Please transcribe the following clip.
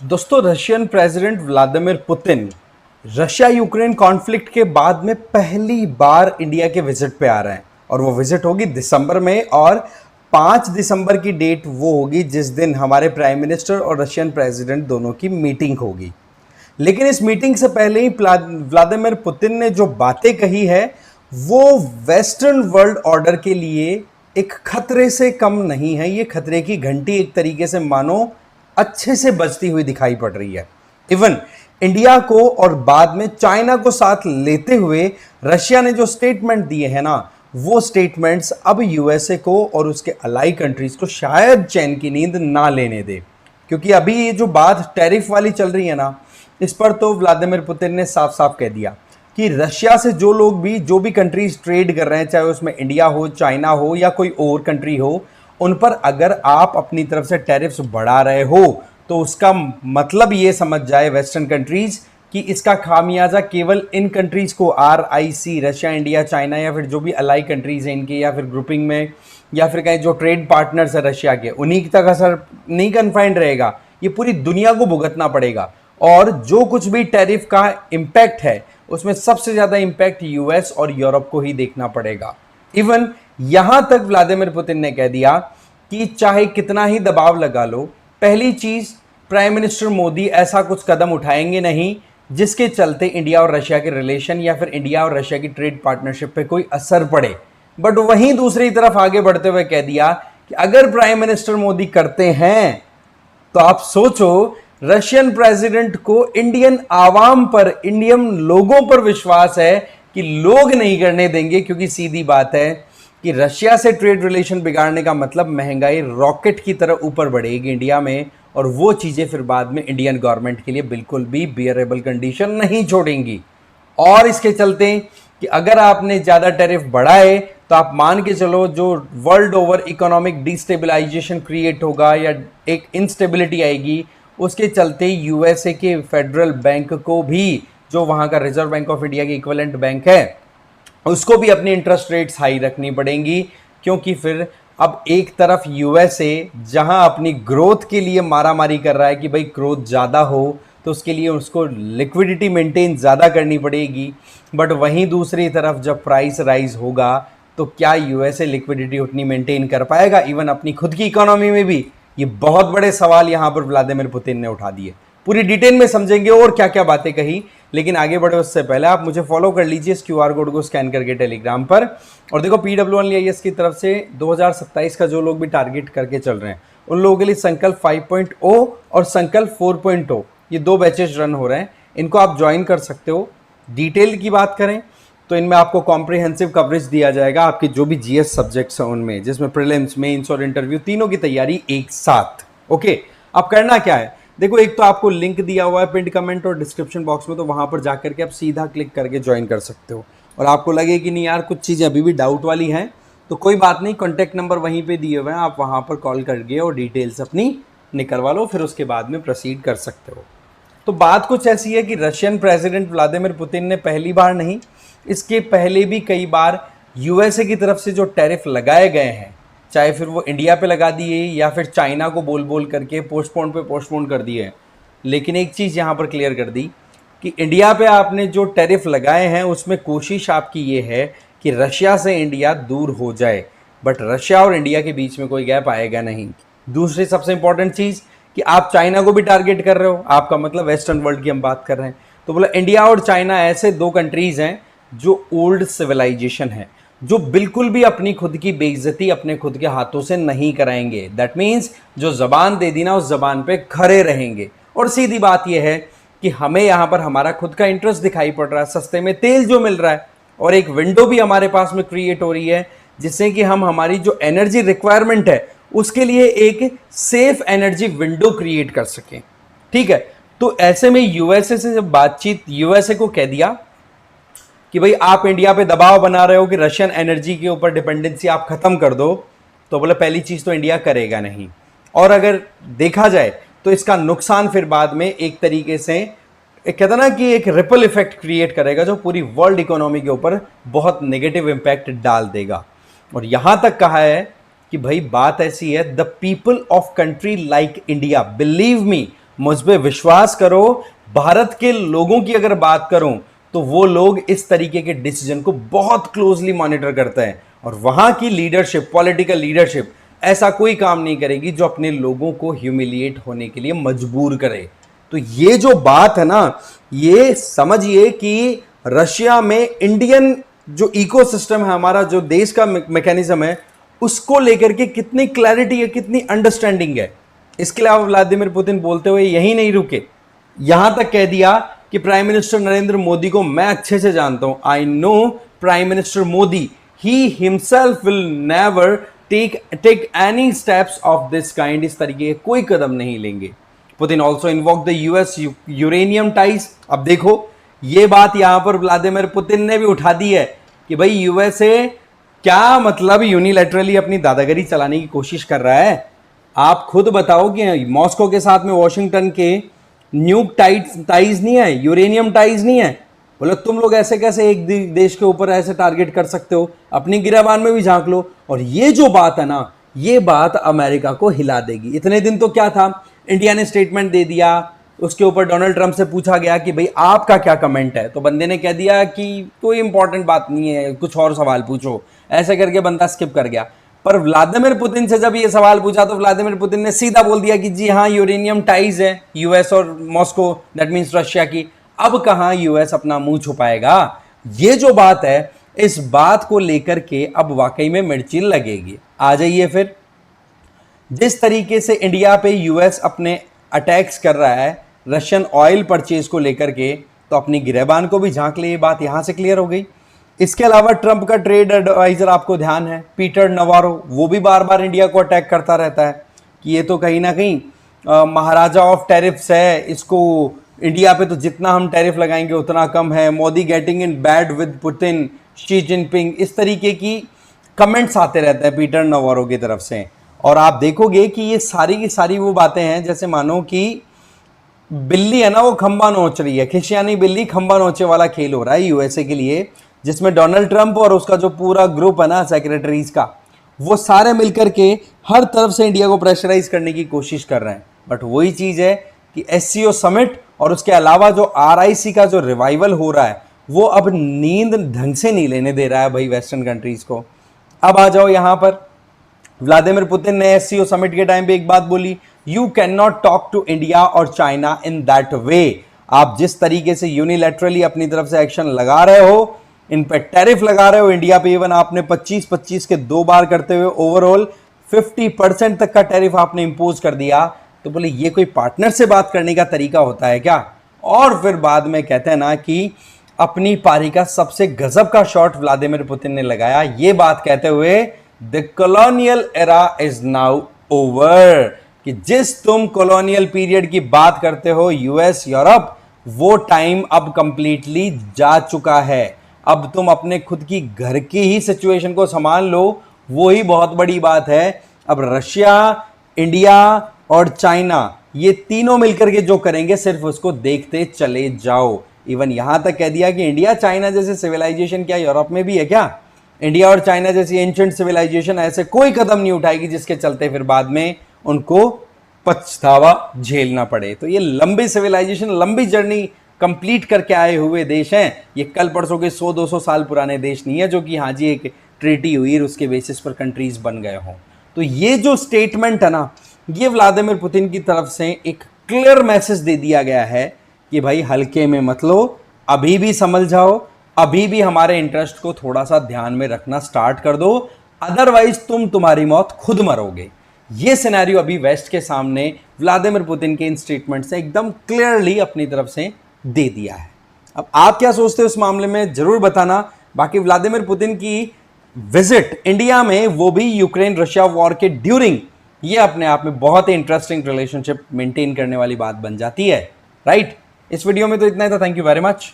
दोस्तों, Russian president Vladimir Putin Russia Ukraine conflict के बाद में पहली बार इंडिया के विजिट पे आ रहे हैं और वो विजिट होगी दिसंबर में। और 5 दिसंबर की डेट वो होगी जिस दिन हमारे प्राइम मिनिस्टर और रशियन प्रेसिडेंट दोनों की मीटिंग होगी। लेकिन इस मीटिंग से पहले ही व्लादिमीर पुतिन ने जो बातें कही है वो वेस्टर्न वर्ल्ड ऑर्डर के लिए एक खतरे से कम नहीं है। ये खतरे की घंटी एक तरीके से मानो अच्छे से बजती हुई दिखाई पड़ रही है। इवन इंडिया को और बाद में चाइना को साथ लेते हुए रशिया ने जो स्टेटमेंट दिए हैं ना, वो स्टेटमेंट्स अब यूएसए को और उसके अलाई कंट्रीज को शायद चैन की नींद ना लेने दे। क्योंकि अभी ये जो बात टैरिफ वाली चल रही है ना, इस पर तो व्लादिमीर पुतिन ने साफ साफ कह दिया कि रशिया से जो भी कंट्रीज ट्रेड कर रहे हैं, चाहे उसमें इंडिया हो, चाइना हो या कोई और कंट्री हो, उन पर अगर आप अपनी तरफ से टैरिफ्स बढ़ा रहे हो तो उसका मतलब ये समझ जाए वेस्टर्न कंट्रीज कि इसका खामियाजा केवल इन कंट्रीज को RIC, रशिया, इंडिया, चाइना या फिर जो भी अलाई कंट्रीज हैं इनके या फिर ग्रुपिंग में या फिर कहीं जो ट्रेड पार्टनर्स है रशिया के, उन्हीं तक असर नहीं कन्फाइंड रहेगा। ये पूरी दुनिया को भुगतना पड़ेगा। और जो कुछ भी टैरिफ का इम्पैक्ट है उसमें सबसे ज्यादा इम्पैक्ट यूएस और यूरोप को ही देखना पड़ेगा। इवन यहां तक व्लादिमीर पुतिन ने कह दिया कि चाहे कितना ही दबाव लगा लो, पहली चीज प्राइम मिनिस्टर मोदी ऐसा कुछ कदम उठाएंगे नहीं जिसके चलते इंडिया और रशिया के रिलेशन या फिर इंडिया और रशिया की ट्रेड पार्टनरशिप पे कोई असर पड़े। बट वहीं दूसरी तरफ आगे बढ़ते हुए कह दिया कि अगर प्राइम मिनिस्टर मोदी करते हैं तो आप सोचो, रशियन प्रेसिडेंट को इंडियन आवाम पर, इंडियन लोगों पर विश्वास है कि लोग नहीं करने देंगे। क्योंकि सीधी बात है कि रशिया से ट्रेड रिलेशन बिगाड़ने का मतलब महंगाई रॉकेट की तरह ऊपर बढ़ेगी इंडिया में, और वो चीजें फिर बाद में इंडियन गवर्नमेंट के लिए बिल्कुल भी बियरेबल कंडीशन नहीं छोड़ेंगी। और इसके चलते कि अगर आपने ज्यादा टैरिफ बढ़ाए तो आप मान के चलो जो world over economic destabilisation create होगा या एक इंस्टेबिलिटी आएगी, उसके चलते यूएसए के फेडरल बैंक को भी, जो वहां का रिजर्व बैंक ऑफ इंडिया की इक्विवेलेंट बैंक है, उसको भी अपनी इंटरेस्ट रेट्स हाई रखनी पड़ेंगी। क्योंकि फिर अब एक तरफ यूएसए जहां अपनी ग्रोथ के लिए मारामारी कर रहा है कि भाई ग्रोथ ज़्यादा हो तो उसके लिए उसको लिक्विडिटी मेंटेन ज़्यादा करनी पड़ेगी, बट वहीं दूसरी तरफ जब प्राइस राइज होगा तो क्या यूएसए लिक्विडिटी उतनी मेंटेन कर पाएगा इवन अपनी खुद की इकोनॉमी में भी? ये बहुत बड़े सवाल यहां पर व्लादिमीर पुतिन ने उठा दिए। पूरी डिटेल में समझेंगे और क्या क्या बातें कही। लेकिन आगे बढ़े उससे पहले आप मुझे फॉलो कर लीजिए इस क्यूआर कोड को स्कैन करके टेलीग्राम पर। और देखो, PWIS की तरफ से 2027 का जो लोग भी टारगेट करके चल रहे हैं उन लोगों के लिए संकल्प 5.0 और संकल्प 4.0 ये 2 बैचेस रन हो रहे हैं। इनको आप ज्वाइन कर सकते हो। डिटेल की बात करें तो इनमें आपको कॉम्प्रिहेंसिव कवरेज दिया जाएगा आपके जो भी GS सब्जेक्ट्स हैं उनमें, जिसमें प्रीलिम्स, मेंस और इंटरव्यू तीनों की तैयारी एक साथ। ओके, अब करना क्या है, देखो, एक तो आपको लिंक दिया हुआ है पिंड कमेंट और डिस्क्रिप्शन बॉक्स में, तो वहां पर जाकर के आप सीधा क्लिक करके ज्वाइन कर सकते हो। और आपको लगे कि नहीं यार कुछ चीज़ें अभी भी डाउट वाली हैं, तो कोई बात नहीं, कॉन्टैक्ट नंबर वहीं पे दिए हुए हैं, आप वहां पर कॉल करके और डिटेल्स अपनी निकलवा लो, फिर उसके बाद में प्रोसीड कर सकते हो। तो बात कुछ ऐसी है कि रशियन प्रेसिडेंट व्लादिमीर पुतिन ने पहली बार नहीं, इसके पहले भी कई बार यूएसए की तरफ से जो टैरिफ लगाए गए हैं, चाहे फिर वो इंडिया पे लगा दिए या फिर चाइना को बोल बोल करके पोस्टपोन पे पोस्टपोन कर दिए। लेकिन एक चीज़ यहाँ पर क्लियर कर दी कि इंडिया पे आपने जो टैरिफ लगाए हैं उसमें कोशिश आपकी ये है कि रशिया से इंडिया दूर हो जाए, बट रशिया और इंडिया के बीच में कोई गैप आएगा नहीं। दूसरी सबसे इंपॉर्टेंट चीज़ कि आप चाइना को भी टारगेट कर रहे हो, आपका मतलब वेस्टर्न वर्ल्ड की हम बात कर रहे हैं, तो बोला इंडिया और चाइना ऐसे 2 कंट्रीज हैं जो ओल्ड सिविलाइजेशन है, जो बिल्कुल भी अपनी खुद की बेइज्जती अपने खुद के हाथों से नहीं कराएंगे। दैट मीन्स जो जबान दे दी ना उस जबान पे खड़े रहेंगे। और सीधी बात यह है कि हमें यहाँ पर हमारा खुद का इंटरेस्ट दिखाई पड़ रहा है, सस्ते में तेल जो मिल रहा है, और एक विंडो भी हमारे पास में क्रिएट हो रही है जिससे कि हम हमारी जो एनर्जी रिक्वायरमेंट है उसके लिए एक सेफ एनर्जी विंडो क्रिएट कर सकें। ठीक है, तो ऐसे में यूएसए से जब बातचीत, यूएसए को कह दिया कि भाई आप इंडिया पे दबाव बना रहे हो कि रशियन एनर्जी के ऊपर डिपेंडेंसी आप खत्म कर दो, तो बोले पहली चीज तो इंडिया करेगा नहीं। और अगर देखा जाए तो इसका नुकसान फिर बाद में एक तरीके से एक कहता ना कि एक रिपल इफेक्ट क्रिएट करेगा जो पूरी वर्ल्ड इकोनॉमी के ऊपर बहुत नेगेटिव इंपैक्ट डाल देगा। और यहां तक कहा है कि भाई बात ऐसी है, the people of country like India, believe me, मुझ पे विश्वास करो, भारत के लोगों की अगर बात करूं तो वो लोग इस तरीके के डिसीजन को बहुत क्लोजली मॉनिटर करते हैं और वहां की लीडरशिप, पॉलिटिकल लीडरशिप ऐसा कोई काम नहीं करेगी जो अपने लोगों को ह्यूमिलिएट होने के लिए मजबूर करे। तो ये जो बात है ना, ये समझिए कि रशिया में इंडियन जो इकोसिस्टम है, हमारा जो देश का मैकेनिज्म है, उसको लेकर के कितनी क्लैरिटी है, कितनी अंडरस्टैंडिंग है। इसके अलावा व्लादिमीर पुतिन बोलते हुए यही नहीं रुके, यहां तक कह दिया कि प्राइम मिनिस्टर नरेंद्र मोदी को मैं अच्छे से जानता हूं, I know prime minister Modi, he himself will never take any steps of this kind, इस तरीके के कोई कदम नहीं लेंगे। Putin also invoke the US uranium ties. अब देखो, ये बात यहां पर व्लादिमीर पुतिन ने भी उठा दी है कि भाई यूएसए क्या मतलब यूनिलैटरली अपनी दादागिरी चलाने की कोशिश कर रहा है। आप खुद बताओ कि मॉस्को के साथ में वॉशिंगटन के न्यूक टाइज नहीं है, यूरेनियम टाइज नहीं है। बोलो तुम लोग ऐसे कैसे एक देश के ऊपर ऐसे टारगेट कर सकते हो, अपनी गिराबान में भी झांक लो। और ये जो बात है ना, ये बात अमेरिका को हिला देगी। इतने दिन तो क्या था, इंडिया ने स्टेटमेंट दे दिया, उसके ऊपर डोनाल्ड ट्रंप से पूछा गया कि भाई आपका क्या कमेंट है, तो बंदे ने कह दिया कि कोई इंपॉर्टेंट बात नहीं है, कुछ और सवाल पूछो, ऐसे करके बंदा स्किप कर गया। पर व्लादिमीर पुतिन से जब ये सवाल पूछा तो व्लादिमीर पुतिन ने सीधा बोल दिया कि जी हाँ, यूरेनियम टाइज है यूएस और मॉस्को, दैट मीन्स रशिया की। अब कहां यूएस अपना मुंह छुपाएगा। ये जो बात है, इस बात को लेकर के अब वाकई में मिर्ची लगेगी। आ जाइए फिर, जिस तरीके से इंडिया पे यूएस अपने अटैक्स कर रहा है रशियन ऑयल परचेज को लेकर के, तो अपनी गिरेबान को भी झांक ले, ये बात यहां से क्लियर हो गई। इसके अलावा ट्रंप का ट्रेड एडवाइजर आपको ध्यान है, पीटर नवारो, वो भी बार बार इंडिया को अटैक करता रहता है कि ये तो कहीं ना कहीं महाराजा ऑफ टैरिफ्स है, इसको इंडिया पे तो जितना हम टैरिफ लगाएंगे उतना कम है, Modi getting in bad with Putin, Xi Jinping, इस तरीके की कमेंट्स आते रहते हैं पीटर नवारो की तरफ से। और आप देखोगे कि ये सारी की सारी वो बातें हैं जैसे मानो कि बिल्ली है ना, वो खंबा नोच रही है, खिसियानी बिल्ली खंबा नोचे वाला खेल हो रहा है यूएसए के लिए, जिसमें डोनाल्ड ट्रंप और उसका जो पूरा ग्रुप है ना सेक्रेटरीज का, वो सारे मिलकर के हर तरफ से इंडिया को प्रेशराइज करने की कोशिश कर रहे हैं। बट वही चीज है कि एससीओ समिट और उसके अलावा जो आरआईसी का जो रिवाइवल हो रहा है, वो अब नींद ढंग से नहीं लेने दे रहा है भाई वेस्टर्न कंट्रीज को। अब आ जाओ यहां पर, व्लादिमीर पुतिन ने एससीओ समिट के टाइम पे एक बात बोली, you can not talk to India और चाइना इन दैट वे। आप जिस तरीके से यूनिलैटरली अपनी तरफ से एक्शन लगा रहे हो, इन पे टैरिफ लगा रहे हो इंडिया पे, इवन आपने 25-25 के 2 बार करते हुए ओवरऑल 50% तक का टैरिफ आपने इंपोज कर दिया, तो बोले ये कोई पार्टनर से बात करने का तरीका होता है क्या। और फिर बाद में कहते हैं ना कि अपनी पारी का सबसे गजब का शॉट व्लादिमीर पुतिन ने लगाया, ये बात कहते हुए the colonial era is now over, कि जिस तुम कॉलोनियल पीरियड की बात करते हो यूएस यूरोप, वो टाइम अब कंप्लीटली जा चुका है। अब तुम अपने खुद की घर की ही सिचुएशन को संभाल लो, वो ही बहुत बड़ी बात है। अब रशिया, इंडिया और चाइना, ये तीनों मिलकर के जो करेंगे सिर्फ उसको देखते चले जाओ। इवन यहां तक कह दिया कि इंडिया चाइना जैसे सिविलाइजेशन क्या यूरोप में भी है क्या, इंडिया और चाइना जैसी एंशिएंट सिविलाइजेशन ऐसे कोई कदम नहीं उठाएगी जिसके चलते फिर बाद में उनको पछतावा झेलना पड़े। तो ये लंबी सिविलाइजेशन, लंबी जर्नी कंप्लीट करके आए हुए देश हैं। ये कल परसों के 100-200 साल पुराने देश नहीं है जो कि हाँ जी एक ट्रीटी हुई और उसके बेसिस पर कंट्रीज बन गए हों। तो ये जो स्टेटमेंट है ना, ये व्लादिमीर पुतिन की तरफ से एक क्लियर मैसेज दे दिया गया है कि भाई हल्के में मत लो, अभी भी समझ जाओ, अभी भी हमारे इंटरेस्ट को थोड़ा सा ध्यान में रखना स्टार्ट कर दो, अदरवाइज तुम तुम्हारी मौत खुद मरोगे। ये सिनेरियो अभी वेस्ट के सामने व्लादिमीर पुतिन के इन स्टेटमेंट से एकदम क्लियरली अपनी तरफ से दे दिया है। अब आप क्या सोचते हो इस मामले में जरूर बताना। बाकी व्लादिमीर पुतिन की विजिट इंडिया में, वो भी यूक्रेन रशिया वॉर के ड्यूरिंग, ये अपने आप में बहुत ही इंटरेस्टिंग रिलेशनशिप मेंटेन करने वाली बात बन जाती है, राइट। इस वीडियो में तो इतना ही था। Thank you very much.